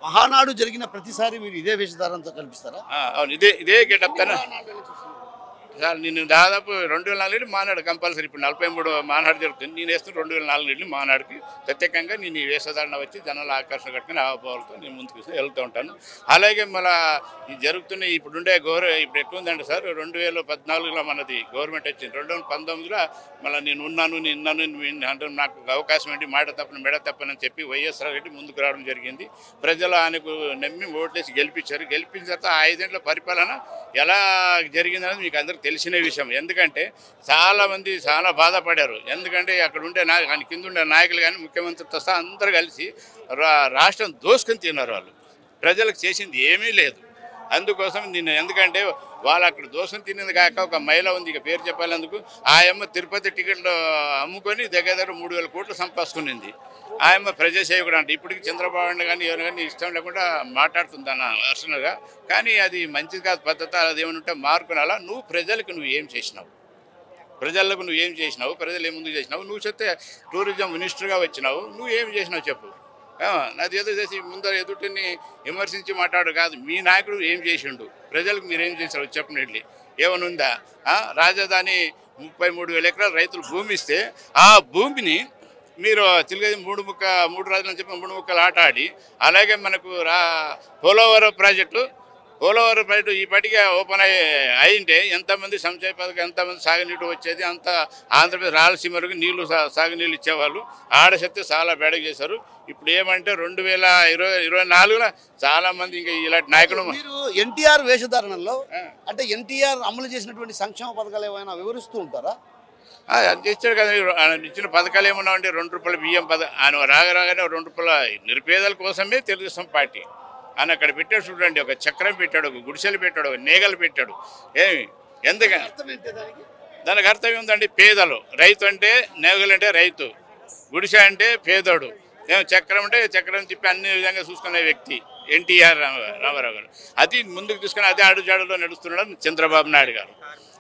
మహానాడు జరిగిన ప్రతిసారి మీరు ఇదే వేషధారంతో కల్పిస్తారా? అవును, ఇదే గెటప్ కన్నా సార్. నేను దాదాపు 2004 మానాడు కంపల్సరీ. ఇప్పుడు 43 మానాడు జరుగుతుంది. నేను వేస్తున్న 2004 మానాడుకి ప్రత్యేకంగా నేను ఈ వేషధారణ వచ్చి జనాల ఆకర్షణ కట్టుకుని ఆవభావాలతో నేను ముందుకు వెళ్తూ ఉంటాను. అలాగే మళ్ళీ ఈ జరుగుతున్న ఇప్పుడుండే ఇప్పుడు ఎట్లుందంటే సార్, 2014లో మనది గవర్నమెంట్ వచ్చింది. 2019లో మళ్ళీ నేను ఉన్నాను అంటే నాకు అవకాశం ఏంటి, మాట తప్పని మెడ తప్పనని చెప్పి వైఎస్ఆర్ రెడ్డి ముందుకు రావడం జరిగింది. ప్రజలు ఆయనకు నమ్మి ఓట్లేసి గెలిపించారు. గెలిపించిన తర్వాత ఆ 5 ఏళ్ల పరిపాలన ఎలా జరిగిందనేది మీకు అందరికీ తెలిసిన విషయం. ఎందుకంటే చాలామంది చాలా బాధపడారు. ఎందుకంటే అక్కడ ఉండే కింద ఉండే నాయకులు కానీ ముఖ్యమంత్రితో సహా అందరూ కలిసి రాష్ట్రం దోసుకొని తిన్నారు. వాళ్ళు ప్రజలకు చేసింది ఏమీ లేదు. అందుకోసం నేను ఎందుకంటే వాళ్ళు అక్కడ దోషం తినేది కాక ఒక మహిళ ఉంది, ఇక పేరు చెప్పాలందుకు, ఆయమ్మ తిరుపతి టికెట్లు అమ్ముకొని దగ్గర 3,000 కోట్లు సంపాదించుకునింది. ఆయమ్మ ప్రజాసేవకుడు అంటే ఇప్పటికి చంద్రబాబు కానీ ఎవరు కానీ ఇష్టం లేకుండా మాట్లాడుతుంది అన్న పర్సనల్గా. కానీ అది మంచిది కాదు పద్ధతి. అది ఏమనుంటే మార్కునాలా. నువ్వు ప్రజలకు నువ్వు ఏం చేసినావు, ప్రజలకు నువ్వు ఏం చేసినావు, ప్రజలు ఏముందుకు చేసినావు, నువ్వు చెప్తే టూరిజం మినిస్టర్గా వచ్చినావు, నువ్వు ఏం చేసినావు చెప్పు. నాది ఏదో చేసి ముందర ఎదుటిని విమర్శించి మాట్లాడు కాదు. మీ నాయకుడు ఏం చేసిండు, ప్రజలకు మీరు ఏం చేశారు చెప్పండి. ఏమనుందా? రాజధాని 33,000 ఎకరాలు రైతులు భూమి ఇస్తే ఆ భూమిని మీరు చిలిగేది 3 రాజులని చెప్పి 3 ముక్కలు ఆట ఆడి, అలాగే మనకు పోలవరం ప్రాజెక్టు ఈ పాటిగా ఓపెన్ అయింటే ఎంతమంది సంక్షేమ పథకం, ఎంతమంది సాగునీటి వచ్చేది, అంత ఆంధ్రప్రదేశ్ రాయలసీమకు నీళ్లు సాగునీళ్ళు ఇచ్చేవాళ్ళు. ఆడశక్తి చాలా బేడగ చేశారు. ఇప్పుడు ఏమంటే 2024లో చాలా మంది ఇంకా ఇలాంటి నాయకులు. మీరు ఎన్టీఆర్ వేషధారణలో అంటే ఎన్టీఆర్ అమలు చేసినటువంటి సంక్షేమ పథకాలు ఏమైనా వివరిస్తూ ఉంటారా? అది ఇచ్చాడు కదా. ఇచ్చిన పథకాలు ఏమన్నా అంటే ₹2 బియ్యం ఆయన రాగానే ₹2 నిరుపేదల కోసమే తెలుగుదేశం పార్టీ ఆయన అక్కడ పెట్టాడు. చూడండి, ఒక చక్రం పెట్టాడు, ఒక గుడిసెలు పెట్టాడు, ఒక నేగలు పెట్టాడు. ఏమి ఎందుకని దానికి అర్థం ఏముందండి? పేదలు. రైతు అంటే నేగలు అంటే రైతు, గుడిసె అంటే పేదోడు, చక్రం అంటే చక్రం తిప్పి అన్ని విధంగా చూసుకునే వ్యక్తి ఎన్టీఆర్ రామారావు గారు. అది ముందుకు తీసుకుని అదే అడుగుజాడులో నడుస్తున్నాడు చంద్రబాబు నాయుడు గారు.